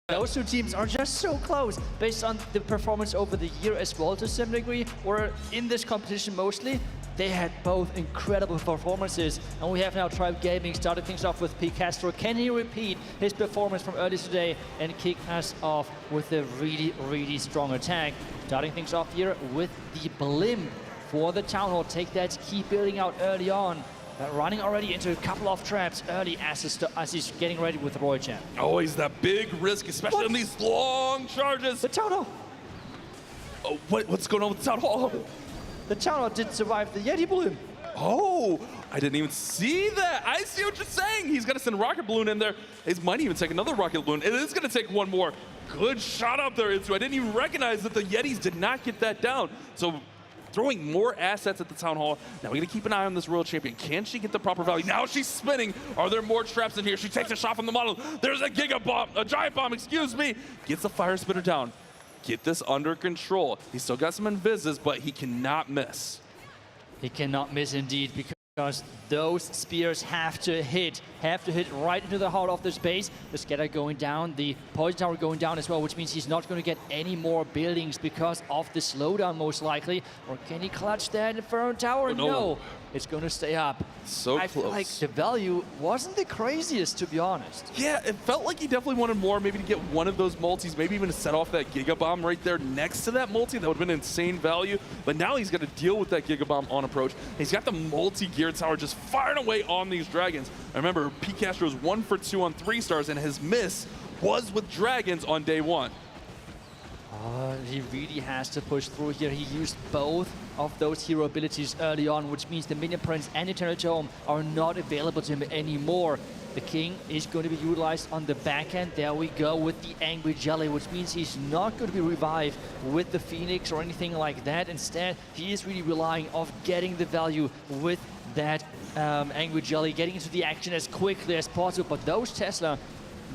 Those two teams are just so close based on the performance over the year as well to some degree, or in this competition mostly. They had both incredible performances, and we have now Tribe Gaming starting things off with Picastro. Can he repeat his performance from earlier today and kick us off with a really, really strong attack? Starting things off here with the Blimp for the Town Hall. Take that, keep building out early on. Running already into a couple of traps early as he's getting ready with Roy Champ. Always that big risk, especially in these long charges. The Town Hall. Oh, what's going on with the Town Hall? The Town Hall didn't survive the Yeti Balloon. Oh, I didn't even see that. I see what you're saying. He's going to send a rocket balloon in there. He might even take another rocket balloon. It is going to take one more. Good shot up there, Itsu. I didn't even recognize that the Yetis did not get that down. So throwing more assets at the Town Hall. Now we got to keep an eye on this Royal Champion. Can she get the proper value? Now she's spinning. Are there more traps in here? She takes a shot from the model. There's a Giga Bomb, a Giant Bomb, excuse me. Gets the Fire Spitter down. Get this under control. He's still got some invises, but he cannot miss. He cannot miss indeed, because those spears have to hit right into the heart of this base. The scatter going down, the poison tower going down as well, which means he's not going to get any more buildings because of the slowdown most likely. Or can he clutch that Inferno Tower? Oh, no. It's going to stay up. So I feel like the value wasn't the craziest, to be honest. Yeah, it felt like he definitely wanted more, maybe to get one of those multis, maybe even to set off that Giga Bomb right there next to that multi. That would have been insane value. But now he's got to deal with that Giga Bomb on approach. He's got the multi-gear tower just firing away on these dragons. I remember Picastro's 1 for 2 on 3 stars, and his miss was with dragons on day 1. He really has to push through here. He used both of those hero abilities early on, which means the Minion Prince and Eternal Tome are not available to him anymore. The King is going to be utilized on the back end. There we go with the Angry Jelly, which means he's not going to be revived with the Phoenix or anything like that. Instead, he is really relying on getting the value with that Angry Jelly, getting into the action as quickly as possible. But those Tesla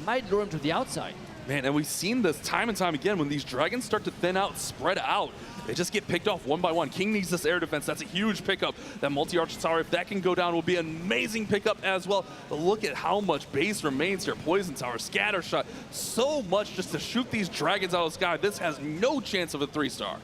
might lure him to the outside. Man, and we've seen this time and time again. When these dragons start to thin out, spread out, they just get picked off one by one. King needs this air defense. That's a huge pickup. That multi-arch tower, if that can go down, will be an amazing pickup as well. But look at how much base remains here. Poison tower, scatter shot, so much just to shoot these dragons out of the sky. This has no chance of a 3-star.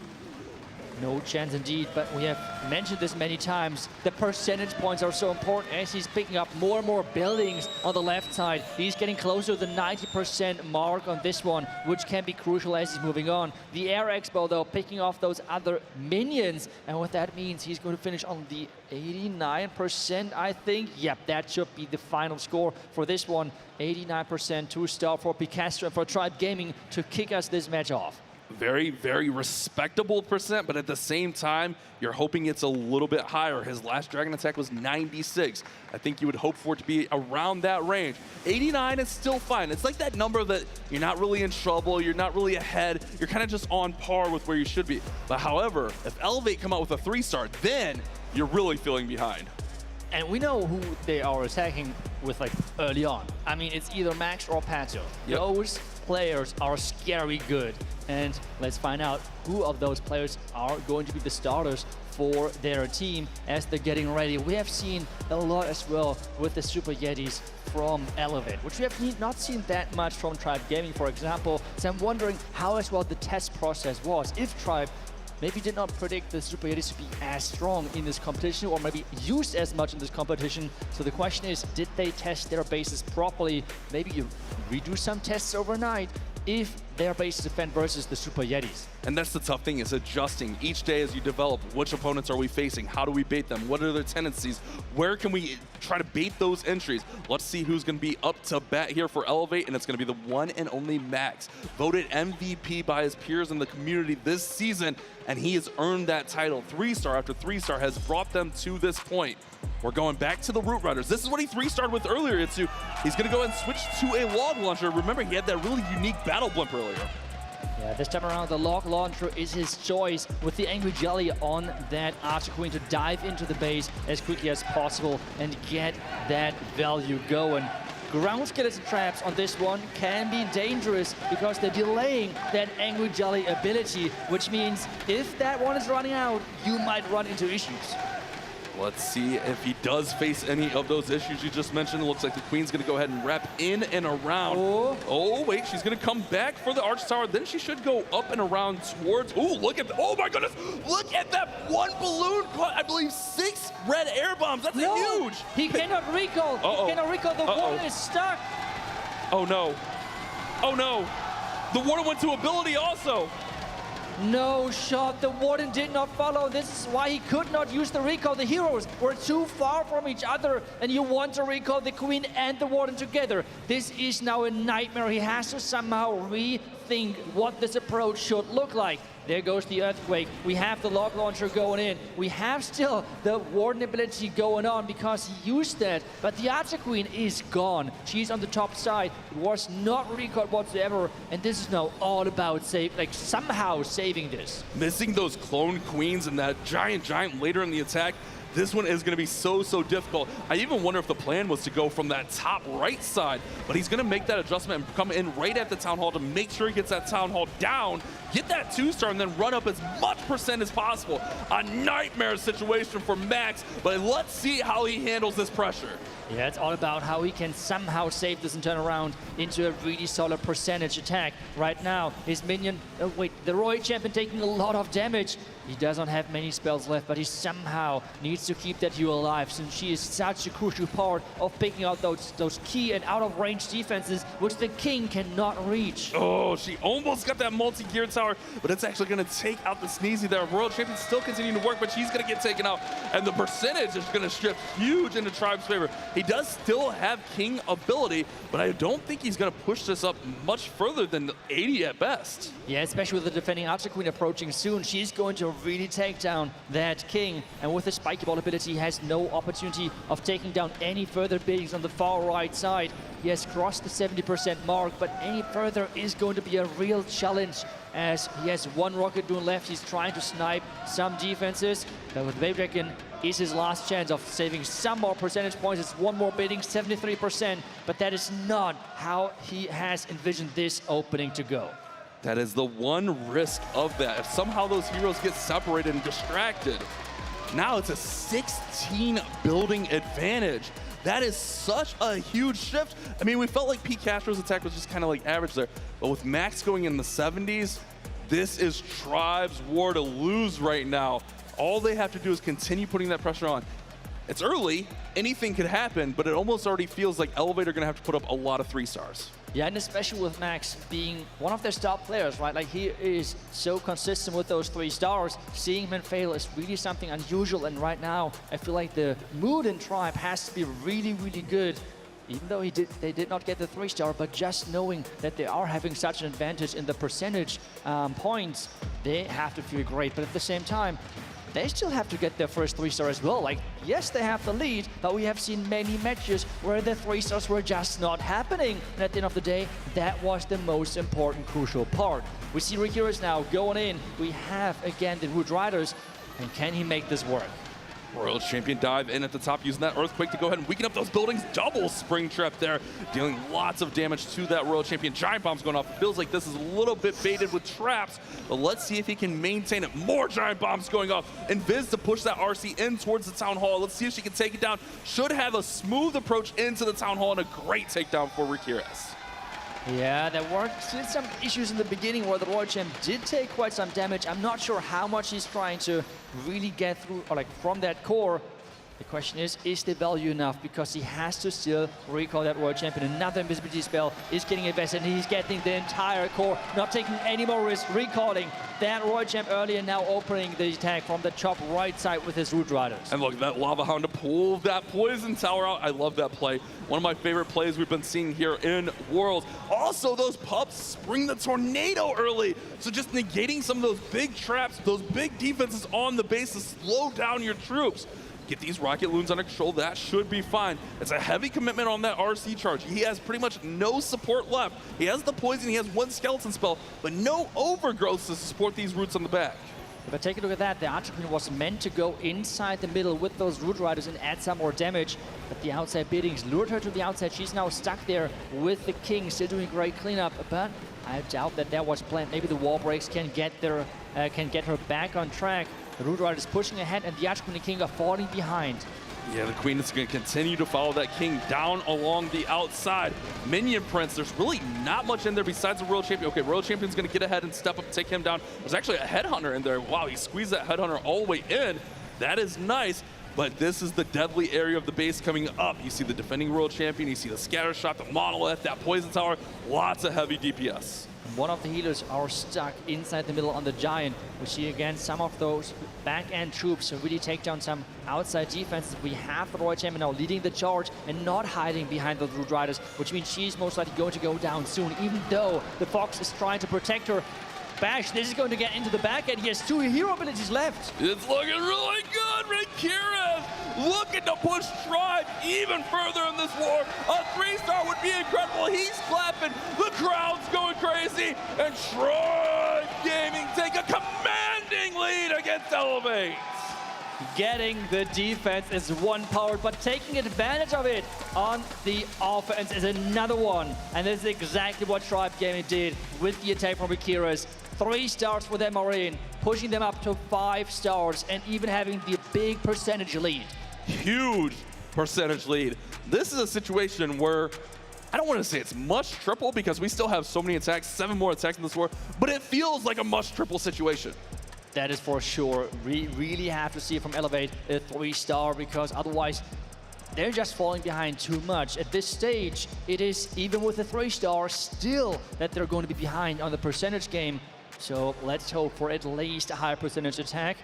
No chance indeed, but we have mentioned this many times. The percentage points are so important as he's picking up more and more buildings on the left side. He's getting closer to the 90% mark on this one, which can be crucial as he's moving on. The Air Expo, though, picking off those other minions, and what that means, he's going to finish on the 89%, I think. Yep, that should be the final score for this one. 89%, 2-star for Picastro and for Tribe Gaming to kick us this match off. Very, very respectable percent, but at the same time, you're hoping it's a little bit higher. His last Dragon attack was 96. I think you would hope for it to be around that range. 89 is still fine. It's like that number that you're not really in trouble, you're not really ahead, you're kind of just on par with where you should be. But however, if Elevate come out with a 3-star, then you're really feeling behind. And we know who they are attacking with, like, early on. I mean, it's either Max or Pato. Yep. Those players are scary good. And let's find out who of those players are going to be the starters for their team as they're getting ready. We have seen a lot as well with the Super Yetis from Elevate, which we have not seen that much from Tribe Gaming, for example. So I'm wondering how as well the test process was. If Tribe maybe did not predict the Super Yetis to be as strong in this competition, or maybe used as much in this competition. So the question is, did they test their bases properly? Maybe you redo some tests overnight if their base defend versus the Super Yetis. And that's the tough thing, is adjusting each day as you develop. Which opponents are we facing? How do we bait them? What are their tendencies? Where can we try to bait those entries? Let's see who's going to be up to bat here for Elevate, and it's going to be the one and only Max. Voted MVP by his peers in the community this season, and he has earned that title. 3-star after 3-star has brought them to this point. We're going back to the Root Riders. This is what he 3-starred with earlier. He's going to go ahead and switch to a log launcher. Remember, he had that really unique battle blimp earlier. Yeah, this time around, the log launcher is his choice with the Angry Jelly on that Archer Queen to dive into the base as quickly as possible and get that value going. Ground skeleton traps on this one can be dangerous because they're delaying that Angry Jelly ability, which means if that one is running out, you might run into issues. Let's see if he does face any of those issues you just mentioned. It looks like the Queen's going to go ahead and wrap in and around. Oh, wait, she's going to come back for the Arch Tower. Then she should go up and around towards. Oh, look at, oh my goodness. Look at that one balloon caught, I believe, 6 red air bombs. That's huge. He cannot recall. He cannot recall. The warden is stuck. Oh, no. Oh, no. The warden went to ability also. No shot. The warden did not follow. This is why he could not use the recall. The heroes were too far from each other, and you want to recall the Queen and the warden together. This is now a nightmare. He has to somehow rethink what this approach should look like. There goes the Earthquake. We have the log launcher going in. We have still the warden ability going on because he used that. But the Archer Queen is gone. She's on the top side. It was not recalled whatsoever. And this is now all about somehow saving this. Missing those clone queens and that giant later in the attack. This one is going to be so difficult. I even wonder if the plan was to go from that top right side, but he's going to make that adjustment and come in right at the Town Hall to make sure he gets that Town Hall down, get that 2-star, and then run up as much % as possible. A nightmare situation for Max, but let's see how he handles this pressure. Yeah, it's all about how he can somehow save this and turn around into a really solid percentage attack. Right now, his minion, the Royal Champion taking a lot of damage. He doesn't have many spells left, but he somehow needs to keep that hero alive since she is such a crucial part of picking out those key and out-of-range defenses, which the King cannot reach. Oh, she almost got that multi-gear tower, but it's actually going to take out the Sneezy there. Royal Champion's still continuing to work, but she's going to get taken out, and the percentage is going to shift huge into Tribe's favor. He does still have King ability, but I don't think he's going to push this up much further than 80 at best. Yeah, especially with the defending Archer Queen approaching soon. She's going to really take down that King, and with the Spiky Ball ability, he has no opportunity of taking down any further buildings on the far right side. He has crossed the 70% mark, but any further is going to be a real challenge as he has one Rocket Loon left. He's trying to snipe some defenses, but with Wave Dragon is his last chance of saving some more percentage points. It's one more bidding, 73%, but that is not how he has envisioned this opening to go. That is the one risk of that. If somehow those heroes get separated and distracted, now it's a 16 building advantage. That is such a huge shift. I mean, we felt like Pete Castro's attack was just kind of like average there, but with Max going in the 70s, this is Tribe's war to lose right now. All they have to do is continue putting that pressure on. It's early, anything could happen, but it almost already feels like Elevator gonna have to put up a lot of 3-stars. Yeah, and especially with Max being one of their star players, right? Like, he is so consistent with those 3 stars. Seeing him fail is really something unusual, and right now, I feel like the mood in Tribe has to be really good. Even though they did not get the 3-star, but just knowing that they are having such an advantage in the percentage points, they have to feel great. But at the same time, they still have to get their first 3-star as well. Like, yes, they have the lead, but we have seen many matches where the 3-stars were just not happening. And at the end of the day, that was the most important, crucial part. We see Rikiras now going in. We have, again, the Root Riders. And can he make this work? Royal Champion dive in at the top, using that Earthquake to go ahead and weaken up those buildings. Double Spring Trap there, dealing lots of damage to that Royal Champion. Giant Bomb's going off. It feels like this is a little bit baited with traps, but let's see if he can maintain it. More Giant Bombs going off. And Viz to push that RC in towards the Town Hall. Let's see if she can take it down. Should have a smooth approach into the Town Hall and a great takedown for Rikiras. Yeah, there were still some issues in the beginning where the Royal Champ did take quite some damage. I'm not sure how much he's trying to really get through, or like from that core. The question is the value enough? Because he has to still recall that Royal Champion. Another invisibility spell is getting invested, and he's getting the entire core, not taking any more risk, recalling that Royal Champ earlier, now opening the attack from the top right side with his Root Riders. And look, that Lava Hound to pull that Poison Tower out. I love that play. One of my favorite plays we've been seeing here in Worlds. Also, those pups spring the Tornado early. So just negating some of those big traps, those big defenses on the base to slow down your troops. Get these Rocket Loons under control, that should be fine. It's a heavy commitment on that RC charge. He has pretty much no support left. He has the poison, he has one skeleton spell, but no overgrowths to support these roots on the back. But take a look at that. The Archer Queen was meant to go inside the middle with those Root Riders and add some more damage. But the outside biddings lured her to the outside. She's now stuck there with the King, still doing great cleanup. But I doubt that was planned. Maybe the wall breaks can get her back on track. The Root Rider is pushing ahead, and the Arch Queen and King are falling behind. Yeah, the Queen is going to continue to follow that King down along the outside. Minion Prince, there's really not much in there besides the Royal Champion. Okay, Royal Champion's going to get ahead and step up, take him down. There's actually a Headhunter in there. Wow, he squeezed that Headhunter all the way in. That is nice, but this is the deadly area of the base coming up. You see the defending Royal Champion, you see the Scatter Shot, the Monolith, that Poison Tower, lots of heavy DPS. One of the healers are stuck inside the middle on the Giant. We see again some of those back-end troops to really take down some outside defenses. We have the Royal Champion now leading the charge and not hiding behind the Root Riders, which means she's most likely going to go down soon, even though the Fox is trying to protect her. Bash, this is going to get into the back end. He has 2 hero abilities left. It's looking really good. Rakiras looking to push Tribe even further in this war. A 3-star would be incredible. He's clapping. The crowd's going crazy. And Tribe Gaming take a commanding lead against Elevate. Getting the defense is one part, but taking advantage of it on the offense is another one. And this is exactly what Tribe Gaming did with the attack from Rakiras. 3 stars for their Marine, pushing them up to 5 stars and even having the big percentage lead. Huge percentage lead. This is a situation where I don't want to say it's must triple because we still have so many attacks, 7 more attacks in this war, but it feels like a must triple situation. That is for sure. We really have to see from Elevate a 3-star because otherwise they're just falling behind too much. At this stage, it is, even with a 3-star, still that they're going to be behind on the percentage game. So let's hope for at least a higher percentage attack.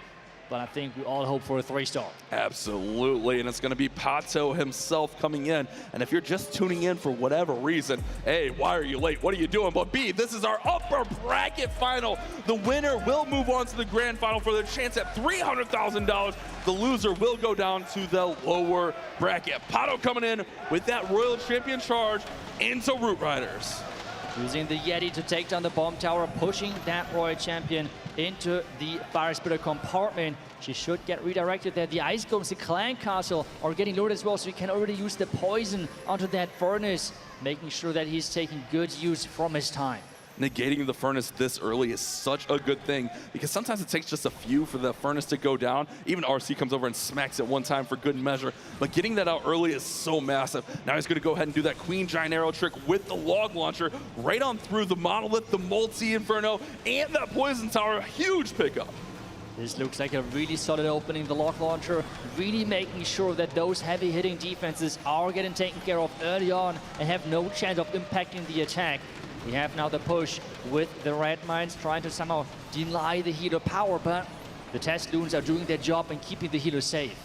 But I think we all hope for a 3-star. Absolutely, and it's going to be Pato himself coming in. And if you're just tuning in for whatever reason, A, why are you late? What are you doing? But B, this is our upper bracket final. The winner will move on to the grand final for their chance at $300,000. The loser will go down to the lower bracket. Pato coming in with that Royal Champion charge into Root Riders. Using the Yeti to take down the bomb tower, pushing that Royal Champion into the Fire Spitter compartment. She should get redirected there. The Ice Golems, the Clan Castle are getting loaded as well, so he can already use the poison onto that furnace, making sure that he's taking good use from his time. Negating the furnace this early is such a good thing because sometimes it takes just a few for the furnace to go down. Even RC comes over and smacks it one time for good measure, but getting that out early is so massive. Now he's going to go ahead and do that Queen Giant Arrow trick with the Log Launcher right on through the Monolith, the Multi-Inferno, and that Poison Tower. A huge pickup. This looks like a really solid opening. The Log Launcher really making sure that those heavy hitting defenses are getting taken care of early on and have no chance of impacting the attack. We have now the push with the Red Mines trying to somehow deny the healer power, but the Test Loons are doing their job and keeping the healer safe.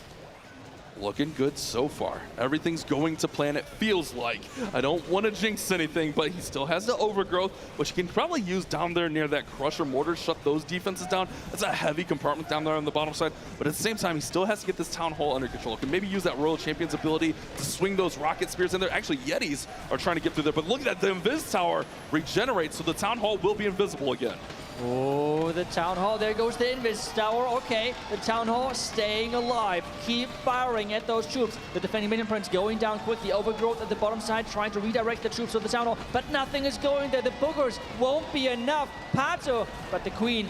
Looking good so far. Everything's going to plan, it feels like. I don't want to jinx anything, but he still has the Overgrowth, which he can probably use down there near that Crusher Mortar, shut those defenses down. That's a heavy compartment down there on the bottom side, but at the same time, he still has to get this Town Hall under control. Can maybe use that Royal Champion's ability to swing those Rocket Spears in there. Actually, Yetis are trying to get through there, but look at that, the Invis Tower regenerates, so the Town Hall will be invisible again. Oh, the Town Hall, there goes the Invis Tower. Okay, the Town Hall staying alive. Keep firing at those troops. The defending Minion Prince going down quick. The Overgrowth at the bottom side trying to redirect the troops of the Town Hall, but nothing is going there. The Boogers won't be enough. Pato, but the Queen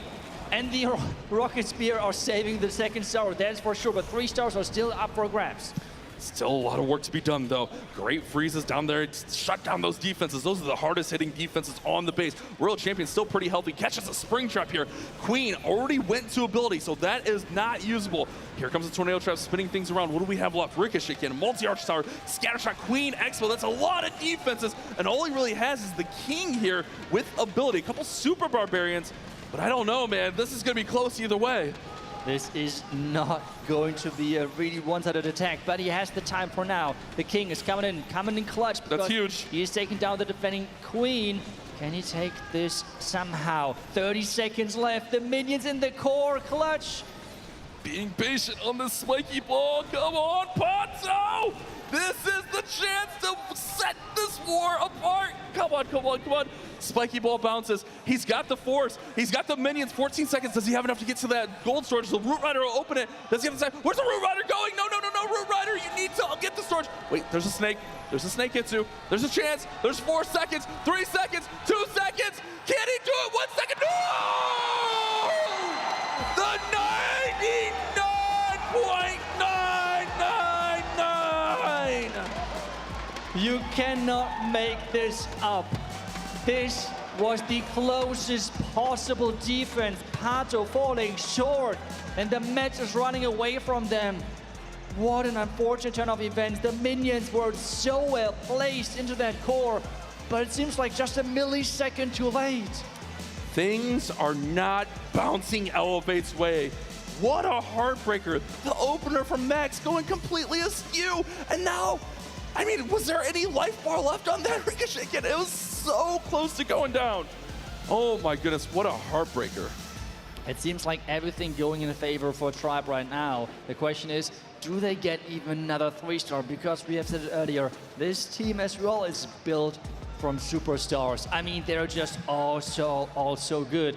and the Rocket Spear are saving the 2nd star, that's for sure, but 3 stars are still up for grabs. Still a lot of work to be done, though. Great freezes down there. Shut down those defenses. Those are the hardest hitting defenses on the base. Royal Champion still pretty healthy. Catches a Spring Trap here. Queen already went to ability, so that is not usable. Here comes the Tornado Trap, spinning things around. What do we have left? Ricochet Cannon, Multi-Arch Tower, Scatter Shot, Queen Expo. That's a lot of defenses, and all he really has is the King here with ability. A couple Super Barbarians, but I don't know, man. This is going to be close either way. This is not going to be a really one-sided attack, but he has the time for now. The King is coming in clutch. That's huge. He is taking down the defending Queen. Can he take this somehow? 30 seconds left. The minions in the core clutch. Being patient on the spiky ball. Come on, Pato! This is the chance to set this war apart. Come on, come on, come on. Spiky ball bounces. He's got the force. He's got the minions. 14 seconds. Does he have enough to get to that gold storage? The Root Rider will open it. Does he have the time? Where's the Root Rider going? No, no, no, no, Root Rider. You need to get the storage. Wait, there's a snake. There's a snake Hitsu. There's a chance. There's 4 seconds, 3 seconds, 2 seconds. Can he do it? 1 second. No! The 90 cannot make this up. This was the closest possible defense. Pato falling short, and the match is running away from them. What an unfortunate turn of events. The minions were so well placed into that core, but it seems like just a millisecond too late. Things are not bouncing Elevate's way. What a heartbreaker. The opener from Max going completely askew. And now, I mean, was there any life bar left on that Ricochet kid? It was so close to going down. Oh my goodness, what a heartbreaker. It seems like everything going in favor for Tribe right now. The question is, do they get even another 3-star? Because we have said it earlier, this team as well is built from superstars. I mean, they're just all so good.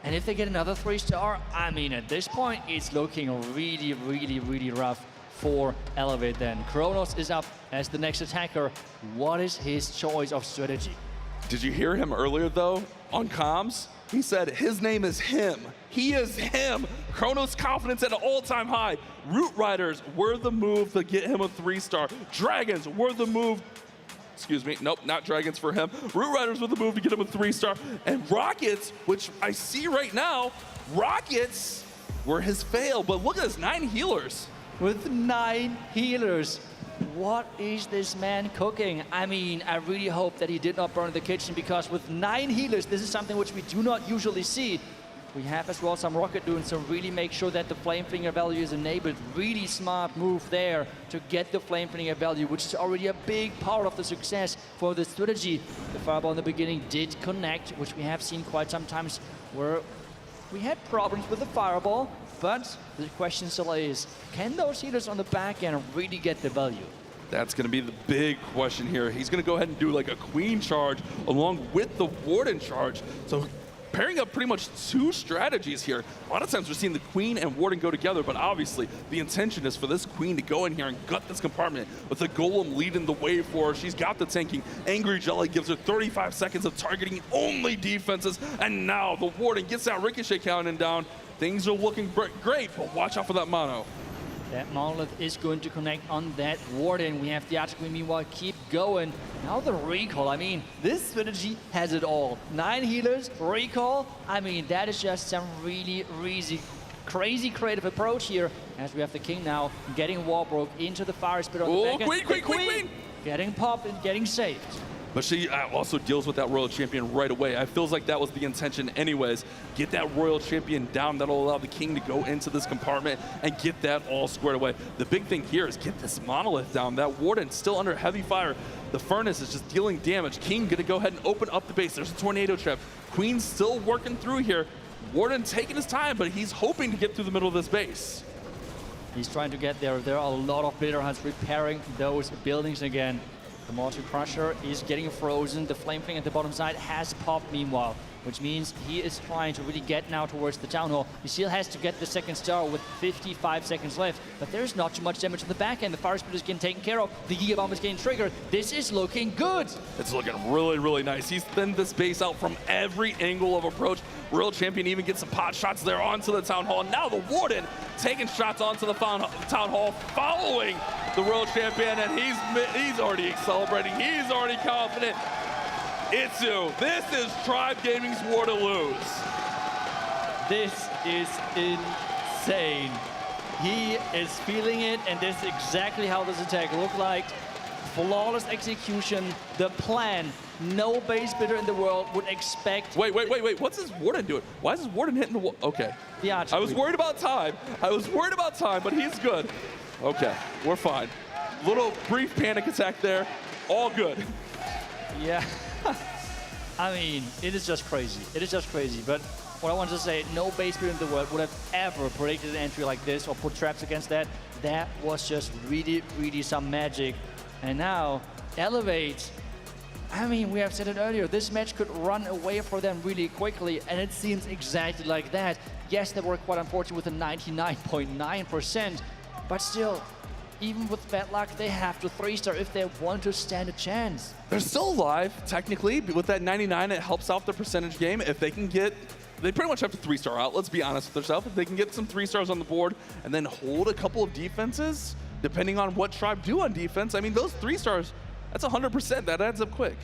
And if they get another 3-star, I mean, at this point, it's looking really rough for Elevate then. Kronos is up as the next attacker. What is his choice of strategy? Did you hear him earlier though, on comms? He said his name is him. He is him. Kronos' confidence at an all-time high. Root Riders were the move to get him a 3-star. Dragons were the move. Excuse me, nope, not Dragons for him. Root Riders were the move to get him a 3-star. And Rockets, which I see right now, Rockets were his fail. But look at this, 9 healers. With 9 healers. What is this man cooking? I mean, I really hope that he did not burn the kitchen, because with 9 healers, this is something which we do not usually see. We have as well some Rocket Loons to really make sure that the Flame Finger value is enabled. Really smart move there to get the Flame Finger value, which is already a big part of the success for the strategy. The Fireball in the beginning did connect, which we have seen quite sometimes where we had problems with the Fireball. But the question still is, can those healers on the back end really get the value? That's going to be the big question here. He's going to go ahead and do like a Queen charge along with the Warden charge. So pairing up pretty much 2 strategies here. A lot of times we're seeing the Queen and Warden go together, but obviously the intention is for this Queen to go in here and gut this compartment with the Golem leading the way for her. She's got the tanking. Angry Jelly gives her 35 seconds of targeting only defenses, and now the Warden gets that Ricochet counting down. Things are looking great, but watch out for that mono. That Monolith is going to connect on that Warden. We have Theatrically meanwhile keep going. Now the recall, I mean, this strategy has it all. 9 healers, recall, I mean, that is just some really crazy creative approach here, as we have the King now getting Warbroke into the Fire Spit on the back end. Queen! Getting popped and getting saved. But she also deals with that Royal Champion right away. I feels like that was the intention anyways. Get that Royal Champion down. That'll allow the King to go into this compartment and get that all squared away. The big thing here is get this Monolith down. That Warden still under heavy fire. The Furnace is just dealing damage. King gonna go ahead and open up the base. There's a Tornado Trap. Queen's still working through here. Warden taking his time, but he's hoping to get through the middle of this base. He's trying to get there. There are a lot of Bitter Hunts repairing those buildings again. The Mortar Crusher is getting frozen. The Flame Thing at the bottom side has popped meanwhile, which means he is trying to really get now towards the Town Hall. He still has to get the 2nd star with 55 seconds left, but there's not too much damage in the back end. The Fire Spit is getting taken care of. The Giga Bomb is getting triggered. This is looking good. It's looking really nice. He's thinned this base out from every angle of approach. Royal Champion even gets some pot shots there onto the Town Hall. Now the Warden taking shots onto the Town Hall, following the Royal Champion, and he's already celebrating. He's already confident. Itsu, this is Tribe Gaming's war to lose. This is insane. He is feeling it, and this is exactly how this attack looked like. Flawless execution, the plan. No base bidder in the world would expect. Wait. What's this Warden doing? Why is this Warden hitting the wall? Okay. I was worried about time. But he's good. Okay, we're fine. Little brief panic attack there. All good. Yeah. I mean, it is just crazy. But what I want to say, no base bidder in the world would have ever predicted an entry like this or put traps against that. That was just really some magic. And now, Elevate. I mean, we have said it earlier, this match could run away for them really quickly, and it seems exactly like that. Yes, they were quite unfortunate with a 99.9%, but still, even with bad luck, they have to 3-star if they want to stand a chance. They're still alive, technically. With that 99, it helps out the percentage game. If they can get, they pretty much have to 3-star out, let's be honest with themselves. If they can get some 3-stars on the board and then hold a couple of defenses, depending on what Tribe do on defense, I mean, those 3-stars That's 100%. That adds up quick.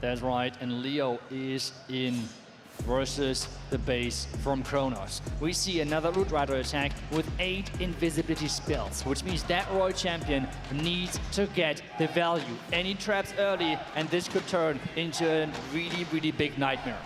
That's right, and Leo is in versus the base from Kronos. We see another Root Rider attack with 8 invisibility spells, which means that Royal Champion needs to get the value. Any traps early, and this could turn into a really, really big nightmare.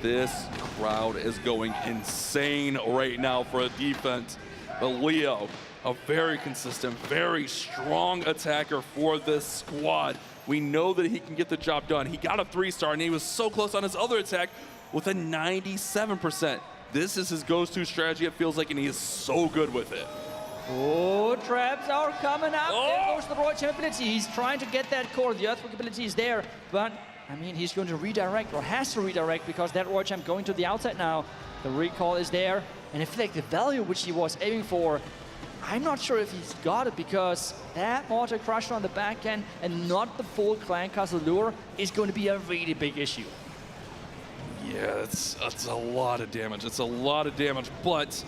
This crowd is going insane right now for a defense. But Leo, a very consistent, very strong attacker for this squad. We know that he can get the job done. He got a 3-star, and he was so close on his other attack with a 97%. This is his go-to strategy, it feels like, and he is so good with it. Oh, traps are coming up. There goes the Royal Champ ability. He's trying to get that core. The Earthquake ability is there, but I mean, he's going to redirect, or has to redirect, because that Royal Champ going to the outside now. The recall is there, and I feel like the value which he was aiming for, I'm not sure if he's got it, because that Mortar Crusher on the back end and not the full Clan Castle lure is going to be a really big issue. Yeah, it's a lot of damage. It's a lot of damage, but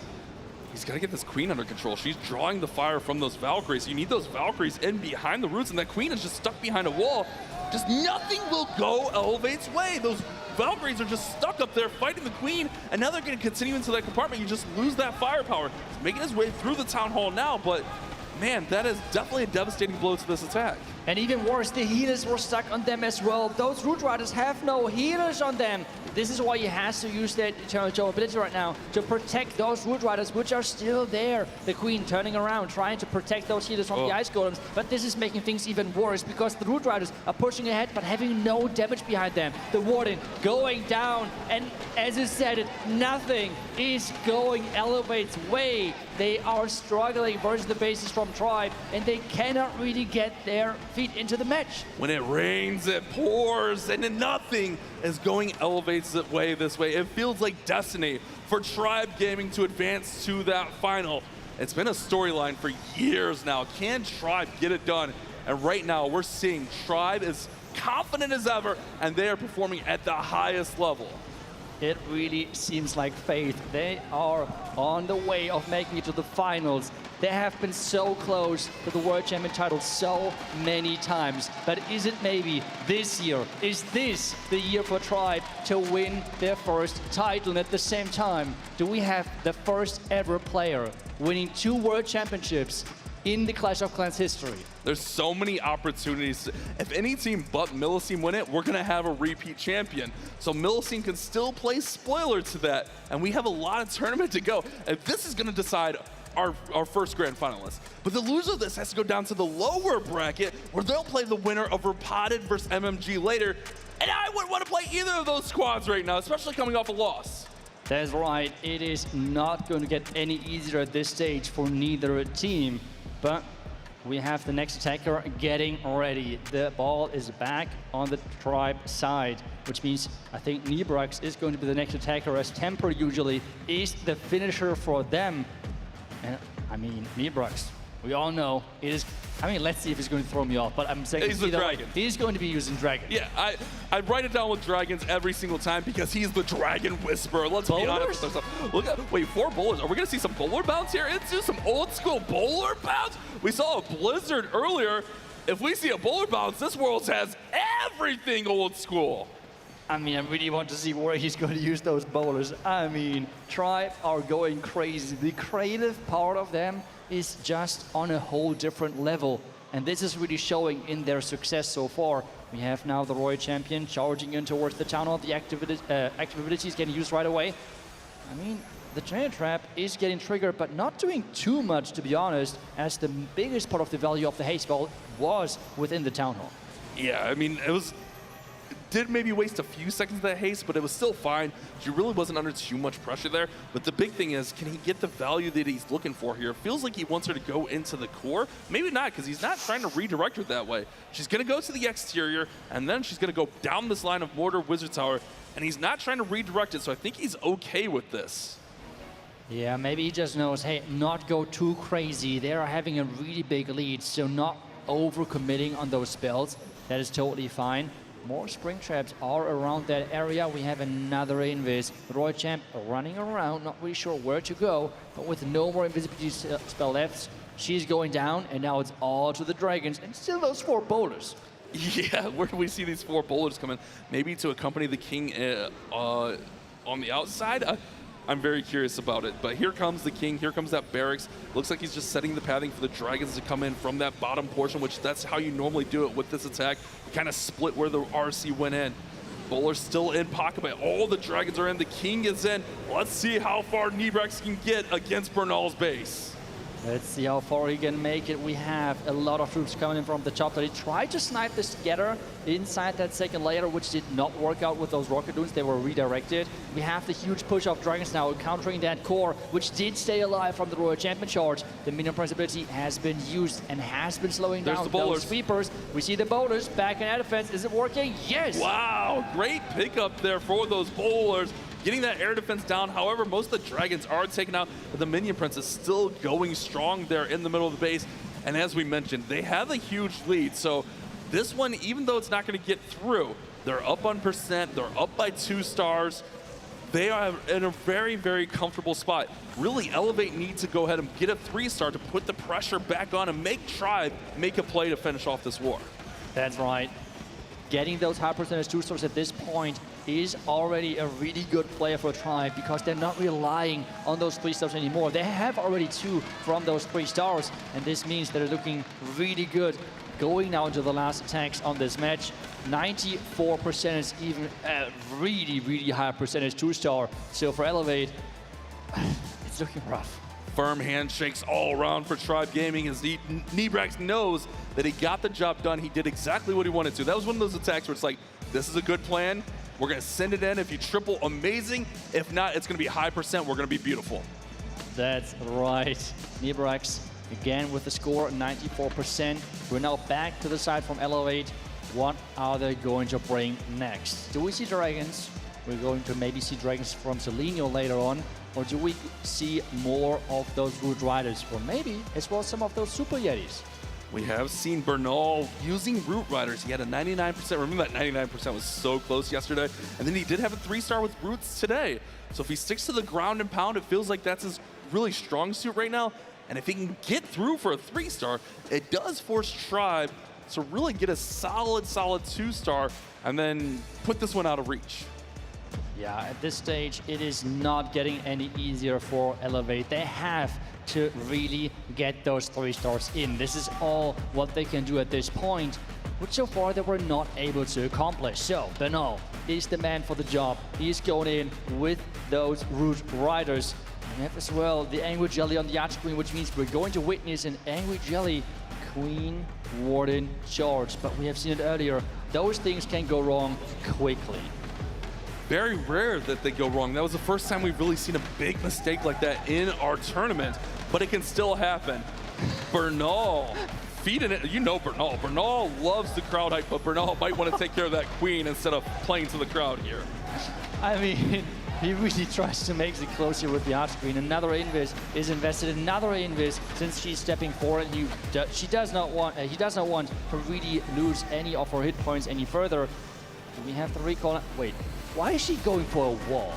he's got to get this Queen under control. She's drawing the fire from those Valkyries. You need those Valkyries in behind the roots, and that Queen is just stuck behind a wall. Just nothing will go Elevate's way. Those Valkyries are just stuck up there fighting the Queen, and now they're going to continue into that compartment. You just lose that firepower. He's making his way through the Town Hall now, but man, that is definitely a devastating blow to this attack. And even worse, the healers were stuck on them as well. Those Root Riders have no healers on them. This is why he has to use that Eternal Joe ability right now to protect those Root Riders, which are still there. The Queen turning around, trying to protect those healers from the Ice Golems. But this is making things even worse, because the Root Riders are pushing ahead, but having no damage behind them. The Warden going down, and as I said it, nothing is going Elevate's way. They are struggling versus the bases from Tribe, and they cannot really get their feet into the match. When it rains, it pours, and then nothing is going Elevate's way this way. It feels like destiny for Tribe Gaming to advance to that final. It's been a storyline for years now. Can Tribe get it done? And right now, we're seeing Tribe is confident as ever, and they are performing at the highest level. It really seems like fate. They are on the way of making it to the finals. They have been so close to the World Champion title so many times. But is it maybe this year? Is this the year for Tribe to win their first title? And at the same time, do we have the first ever player winning 2 World Championships in the Clash of Clans history? There's so many opportunities. If any team but Millicene win it, we're gonna have a repeat champion. So Millicene can still play spoiler to that, and we have a lot of tournament to go. And this is gonna decide our first grand finalist. But the loser of this has to go down to the lower bracket, where they'll play the winner of Repotted versus MMG later. And I wouldn't want to play either of those squads right now, especially coming off a loss. That's right. It is not going to get any easier at this stage for neither team. But we have the next attacker getting ready. The ball is back on the Tribe side, which means I think Nibrax is going to be the next attacker, as Temper usually is the finisher for them. And I mean, Nibrax, we all know it is. I mean, let's see if he's going to throw me off, but I'm saying he's the Dragon. He's going to be using Dragon. Yeah, I write it down with Dragons every single time because he's the Dragon Whisperer. Let's be honest with ourselves. Look at, wait, 4 bowlers. Are we going to see some bowler bounce here? Let's do some old school bowler bounce. We saw a Blizzard earlier. If we see a bowler bounce, this world has everything old school. I mean, I really want to see where he's going to use those bowlers. I mean, Tribe are going crazy. The creative part of them is just on a whole different level. And this is really showing in their success so far. We have now the Royal Champion charging in towards the Town Hall. The active ability is getting used right away. I mean, the Giant Trap is getting triggered, but not doing too much, to be honest, as the biggest part of the value of the haste ball was within the Town Hall. Yeah, I mean, did maybe waste a few seconds of that haste, but it was still fine. She really wasn't under too much pressure there. But the big thing is, can he get the value that he's looking for here? It feels like he wants her to go into the core. Maybe not, because he's not trying to redirect her that way. She's going to go to the exterior, and then she's going to go down this line of Mortar Wizard Tower, and he's not trying to redirect it, so I think he's okay with this. Yeah, maybe he just knows, hey, not go too crazy. They are having a really big lead, so not over-committing on those spells. That is totally fine. More Spring Traps are around that area. We have another Invis. Royal Champ running around, not really sure where to go, but with no more invisibility spell left, She's going down, and now it's all to the Dragons, and still those 4 boulders. Yeah, where do we see these 4 boulders come in? Maybe to accompany the king on the outside? I'm very curious about it. But here comes the king. Here comes that barracks. Looks like he's just setting the pathing for the Dragons to come in from that bottom portion, which that's how you normally do it with this attack. You kind of split where the RC went in. Bowler's still in pocket, but all the Dragons are in. The king is in. Let's see how far Nebrex can get against Bernal's base. Let's see how far he can make it. We have a lot of troops coming in from the top. They tried to snipe the scatter inside that second layer, which did not work out with those rocket dunes. They were redirected. We have the huge push of Dragons now countering that core, which did stay alive from the Royal Champion charge. The Minion Prince ability has been used and has been slowing down those sweepers. We see the bowlers back in air defense. Is it working? Yes! Wow, great pickup there for those bowlers. Getting that air defense down. However, most of the Dragons are taken out, but the Minion Prince is still going strong there in the middle of the base. And as we mentioned, they have a huge lead. So this one, even though it's not going to get through, they're up on percent. They're up by 2 stars. They are in a very, very comfortable spot. Really, Elevate needs to go ahead and get a 3-star to put the pressure back on and make Tribe make a play to finish off this war. That's right. Getting those high percentage 2-stars at this point is already a really good player for Tribe because they're not relying on those 3-stars anymore. They have already 2 from those 3 stars, and this means they're looking really good going now into the last attacks on this match. 94% is even a really, really high percentage 2-star. So for Elevate, it's looking rough. Firm handshakes all around for Tribe Gaming as Nebrex knows that he got the job done. He did exactly what he wanted to. That was one of those attacks where it's like, this is a good plan. We're going to send it in. If you triple, amazing. If not, it's going to be high percent. We're going to be beautiful. That's right. Nebrex again with the score, 94%. We're now back to the side from Elevate. What are they going to bring next? Do we see Dragons? We're going to maybe see Dragons from Seleno later on. Or do we see more of those Root Riders? Or maybe as well some of those Super Yetis? We have seen Bernal using Root Riders. He had a 99%. Remember that 99% was so close yesterday? And then he did have a 3-star with Roots today. So if he sticks to the ground and pound, it feels like that's his really strong suit right now. And if he can get through for a 3-star, it does force Tribe to really get a solid 2-star and then put this one out of reach. Yeah, at this stage, it is not getting any easier for Elevate. They have to really get those 3-stars in. This is all what they can do at this point, which so far they were not able to accomplish. So, Bernal is the man for the job. He's going in with those Root Riders. We have as well the Angry Jelly on the Arch Queen, which means we're going to witness an Angry Jelly Queen Warden charge. But we have seen it earlier. Those things can go wrong quickly. Very rare that they go wrong. That was the first time we've really seen a big mistake like that in our tournament, but it can still happen. Bernal feeding it. You know Bernal. Bernal loves the crowd hype, but Bernal might want to take care of that queen instead of playing to the crowd here. I mean, he really tries to make it closer with the Arch Queen. Another Invis is invested. Another Invis since she's stepping forward. He does not want to really lose any of her hit points any further. Do we have the recall? Wait. Why is she going for a wall?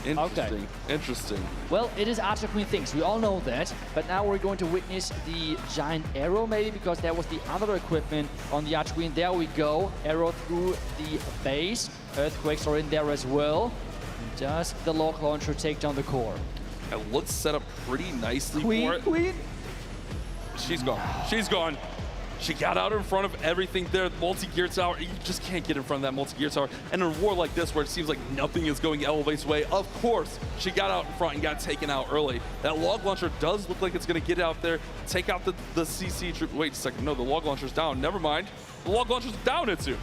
Interesting. Okay. Interesting. Well, it is Archer Queen things. We all know that. But now we're going to witness the giant arrow, maybe, because that was the other equipment on the Archer Queen. There we go. Arrow through the base. Earthquakes are in there as well. Does the log launcher take down the core? It looks set up pretty nicely for it. Queen? She's gone. She's gone. She got out in front of everything there. Multi-gear tower, you just can't get in front of that multi-gear tower. And in a war like this, where it seems like nothing is going Elevate's way, of course, she got out in front and got taken out early. That log launcher does look like it's going to get out there, take out the CC troop. Wait a second, no, the log launcher's down. Never mind. The log launcher's down, Itsu.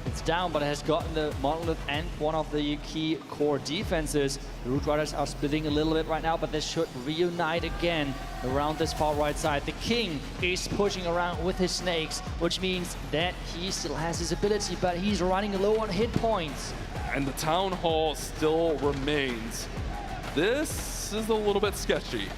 It's down, but it has gotten the Monolith and one of the key core defenses. The Root Riders are splitting a little bit right now, but they should reunite again around this far right side. The King is pushing around with his snakes, which means that he still has his ability, but he's running low on hit points. And the Town Hall still remains. This is a little bit sketchy.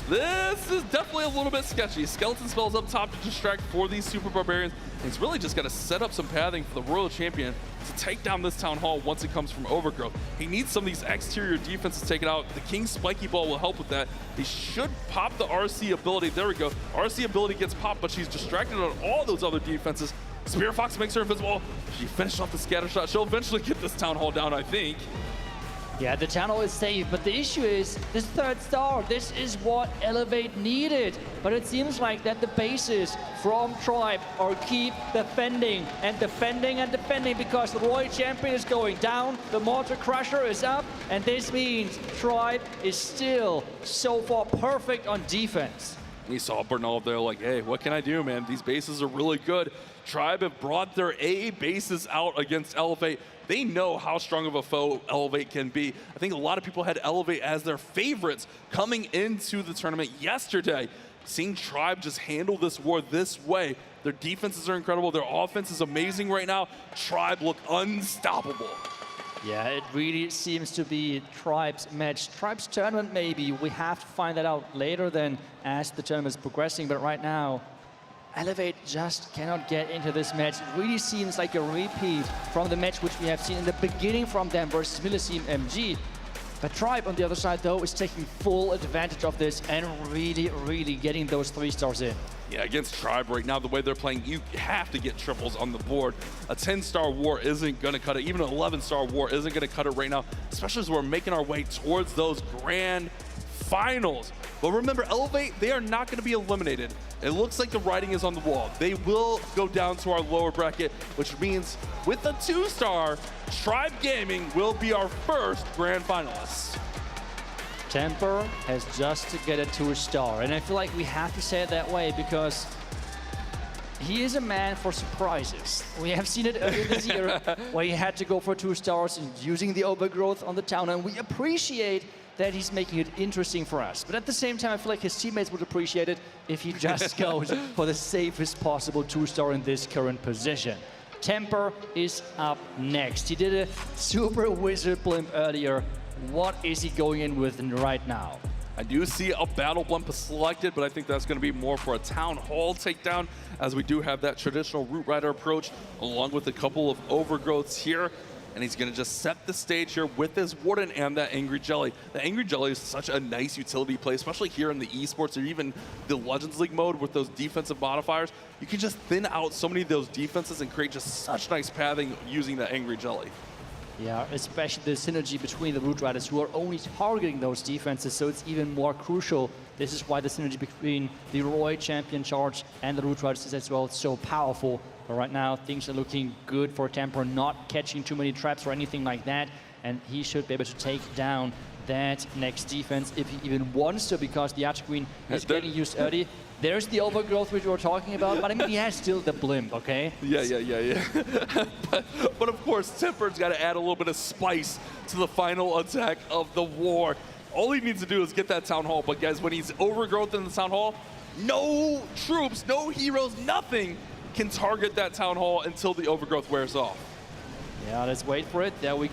This is definitely a little bit sketchy. Skeleton spells up top to distract for these Super Barbarians. And he's really just got to set up some pathing for the Royal Champion to take down this Town Hall once it comes from Overgrowth. He needs some of these exterior defenses taken out. The King's Spiky Ball will help with that. He should pop the RC ability. There we go. RC ability gets popped, but she's distracted on all those other defenses. Spirit Fox makes her invisible. She finished off the scatter shot. She'll eventually get this Town Hall down, I think. Yeah, the Town Hall is safe, but the issue is this third star. This is what Elevate needed. But it seems like that the bases from Tribe are keep defending and defending and defending because the Royal Champion is going down, the Mortar Crusher is up, and this means Tribe is still so far perfect on defense. We saw Bernal there like, hey, what can I do, man? These bases are really good. Tribe have brought their A bases out against Elevate. They know how strong of a foe Elevate can be. I think a lot of people had Elevate as their favorites coming into the tournament yesterday. Seeing Tribe just handle this war this way, their defenses are incredible, their offense is amazing right now. Tribe look unstoppable. Yeah, it really seems to be Tribe's match. Tribe's tournament, maybe. We have to find that out later then as the tournament is progressing. But right now, Elevate just cannot get into this match. It really seems like a repeat from the match which we have seen in the beginning from them versus Milliceme MG. But Tribe on the other side, though, is taking full advantage of this and really, really getting those 3 stars in. Yeah, against Tribe right now, the way they're playing, you have to get triples on the board. A 10-star war isn't going to cut it. Even an 11-star war isn't going to cut it right now, especially as we're making our way towards those grand finals. But remember, Elevate, they are not going to be eliminated. It looks like the writing is on the wall. They will go down to our lower bracket, which means with a 2-star, Tribe Gaming will be our first grand finalists. Temper has just to get a 2-star, and I feel like we have to say it that way because he is a man for surprises. We have seen it earlier this year where he had to go for 2 stars and using the Overgrowth on the town, and we appreciate that he's making it interesting for us. But at the same time, I feel like his teammates would appreciate it if he just goes for the safest possible 2-star in this current position. Temper is up next. He did a super wizard blimp earlier. What is he going in with right now? I do see a battle blimp selected, but I think that's going to be more for a Town Hall takedown, as we do have that traditional Root Rider approach, along with a couple of Overgrowths here. And he's going to just set the stage here with his Warden and that Angry Jelly. The Angry Jelly is such a nice utility play, especially here in the esports or even the Legends League mode with those defensive modifiers. You can just thin out so many of those defenses and create just such nice pathing using the Angry Jelly. Yeah, especially the synergy between the Root Riders who are only targeting those defenses, so it's even more crucial. This is why the synergy between the Roy Champion Charge and the Root Riders is as well so powerful. But right now, things are looking good for Temper, not catching too many traps or anything like that, and he should be able to take down that next defense if he even wants to, because the Archer Queen is getting used early. There's the Overgrowth which we were talking about, but I mean, he has still the blimp, okay? Yeah. but of course, Temper's got to add a little bit of spice to the final attack of the war. All he needs to do is get that Town Hall, but guys, when he's Overgrowth in the Town Hall, no troops, no heroes, nothing can target that Town Hall until the Overgrowth wears off. Yeah, let's wait for it. There we...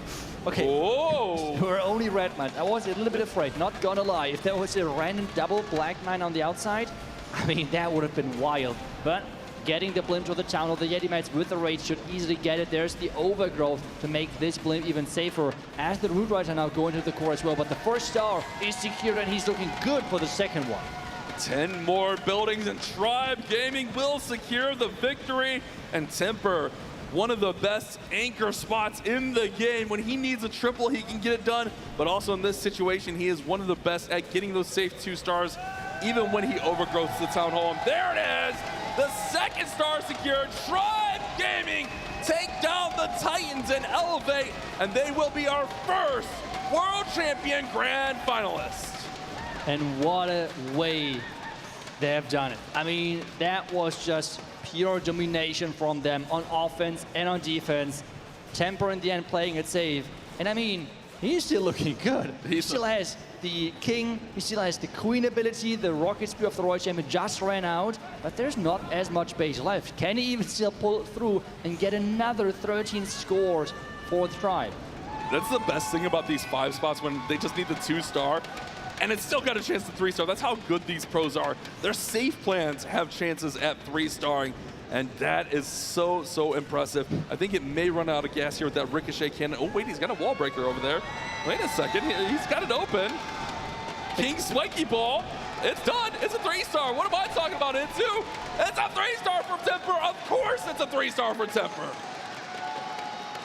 Okay. Whoa! We're only red man. I was a little bit afraid, not gonna lie. If there was a random double black man on the outside, I mean, that would have been wild. But getting the blimp to the town, or the Yeti Knights with the rage should easily get it. There's the Overgrowth to make this blimp even safer, as the Root Riders are now going to the core as well. But the first star is secured, and he's looking good for the second one. 10 more buildings, and Tribe Gaming will secure the victory. And Temper, one of the best anchor spots in the game. When he needs a triple, he can get it done. But also in this situation, he is one of the best at getting those safe 2 stars, even when he Overgrowths the Town Hall. And there it is, the second star secured. Tribe Gaming take down the Titans and Elevate, and they will be our first World Champion Grand Finalist. And what a way they have done it. I mean, that was just pure domination from them on offense and on defense. Temper in the end playing it safe. And I mean, he's still looking good. He still has the King, he still has the Queen ability, the Rocket Spear of the Royal Champion just ran out, but there's not as much base left. Can he even still pull through and get another 13 scores for the Tribe? That's the best thing about these 5 spots when they just need the 2 star. and it's still got a chance to 3-star. That's how good these pros are. Their safe plans have chances at 3-starring, and that is so, so impressive. I think it may run out of gas here with that Ricochet cannon. Oh, wait, he's got a wall breaker over there. Wait a second, he's got it open. King Spiky Ball. It's done. It's a 3-star. What am I talking about, Itsu? It's a 3-star from Temper. Of course it's a 3-star for Temper.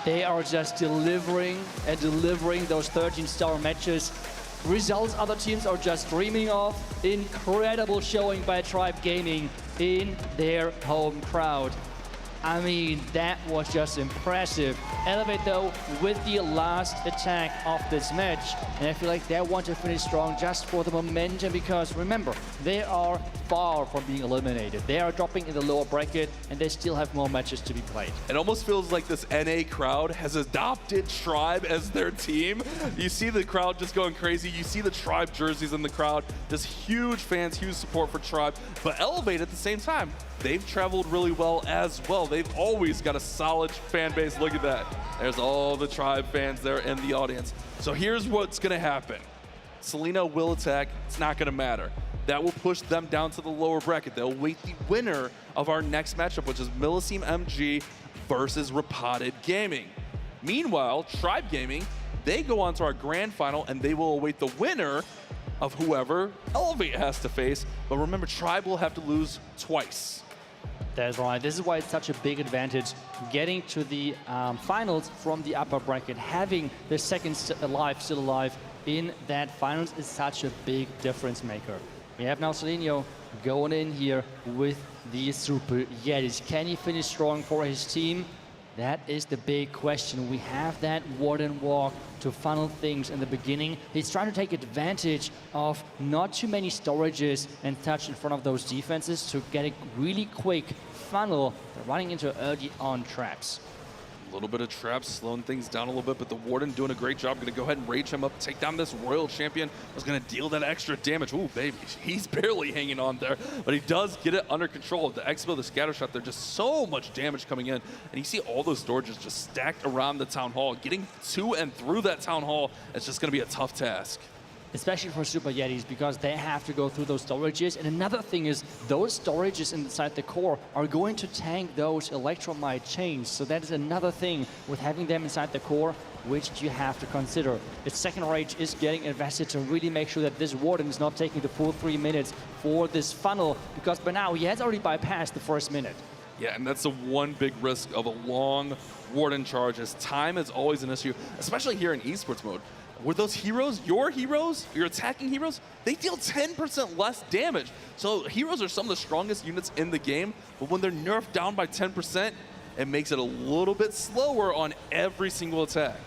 They are just delivering and delivering those 13-star matches. Results other teams are just dreaming of. Incredible showing by Tribe Gaming in their home crowd. I mean, that was just impressive. Elevate, though, with the last attack of this match. And I feel like they want to finish strong just for the momentum because, remember, they are far from being eliminated. They are dropping in the lower bracket, and they still have more matches to be played. It almost feels like this NA crowd has adopted Tribe as their team. You see the crowd just going crazy. You see the Tribe jerseys in the crowd. Just huge fans, huge support for Tribe. But Elevate at the same time, they've traveled really well as well. They've always got a solid fan base. Look at that. There's all the Tribe fans there in the audience. So here's what's going to happen. Selena will attack. It's not going to matter. That will push them down to the lower bracket. They'll wait the winner of our next matchup, which is Milliceme MG versus Repotted Gaming. Meanwhile, Tribe Gaming, they go on to our grand final, and they will await the winner of whoever Elevate has to face. But remember, Tribe will have to lose twice. That's right. This is why it's such a big advantage getting to the finals from the upper bracket. Having the second still alive in that finals is such a big difference maker. We have now Selenio going in here with the Super Yetis. Can he finish strong for his team? That is the big question. We have that Warden Walk to funnel things in the beginning. He's trying to take advantage of not too many storages and touch in front of those defenses to get a really quick funnel. They're running into early on traps. A little bit of traps, slowing things down a little bit, but the Warden doing a great job. Going to go ahead and rage him up, take down this Royal Champion. Was going to deal that extra damage. Ooh, baby, he's barely hanging on there, but he does get it under control. The Expo, the scatter shot, there's just so much damage coming in, and you see all those storages just stacked around the Town Hall. Getting to and through that Town Hall is just going to be a tough task. Especially for Super Yetis, because they have to go through those storages. And another thing is, those storages inside the core are going to tank those Electromite chains. So that is another thing with having them inside the core, which you have to consider. The second rage is getting invested to really make sure that this Warden is not taking the full 3 minutes for this funnel, because by now he has already bypassed the first minute. Yeah, and that's the one big risk of a long Warden charge, as time is always an issue, especially here in esports mode. Were those heroes, your attacking heroes, they deal 10% less damage. So heroes are some of the strongest units in the game, but when they're nerfed down by 10%, it makes it a little bit slower on every single attack.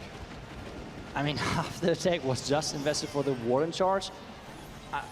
I mean, half the attack was just invested for the Warden charge.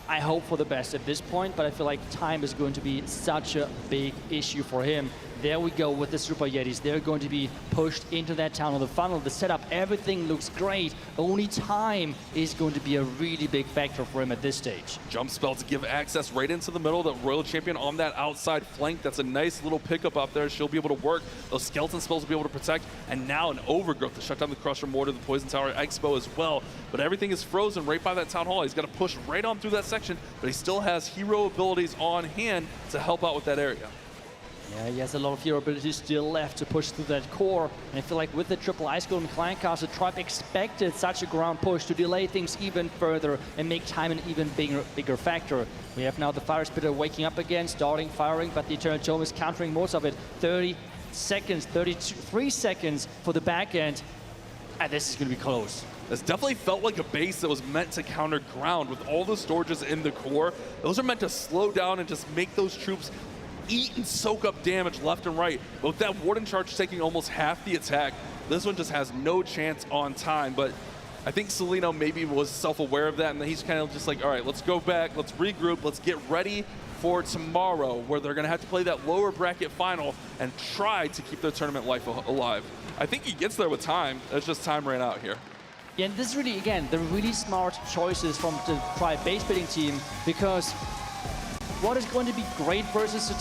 I hope for the best at this point, but I feel like time is going to be such a big issue for him. There we go with the Super Yetis. They're going to be pushed into that town of the funnel. The setup, everything looks great. Only time is going to be a really big factor for him at this stage. Jump spell to give access right into the middle. The Royal Champion on that outside flank. That's a nice little pickup up there. She'll be able to work. Those skeleton spells will be able to protect. And now an overgrowth to shut down the Crusher Mortar, the Poison Tower, Expo as well. But everything is frozen right by that Town Hall. He's got to push right on through that section, but he still has hero abilities on hand to help out with that area. Yeah, he has a lot of hero abilities still left to push through that core. And I feel like with the triple Ice Golem Clan Castle, Tribe expected such a ground push to delay things even further and make time an even bigger factor. We have now the Fire Spitter waking up again, starting firing, but the Eternal Tome is countering most of it. 30 seconds, 33 seconds for the back end. And this is going to be close. This definitely felt like a base that was meant to counter ground with all the storages in the core. Those are meant to slow down and just make those troops eat and soak up damage left and right. But with that Warden charge taking almost half the attack, this one just has no chance on time. But I think Celino maybe was self-aware of that, and then he's kind of just like, all right, let's go back, let's regroup, let's get ready for tomorrow, where they're gonna have to play that lower bracket final and try to keep their tournament life alive. I think he gets there with time. It's just time ran out here. Yeah, and this is really, again, the really smart choices from the Tribe base building team, because what is going to be great versus the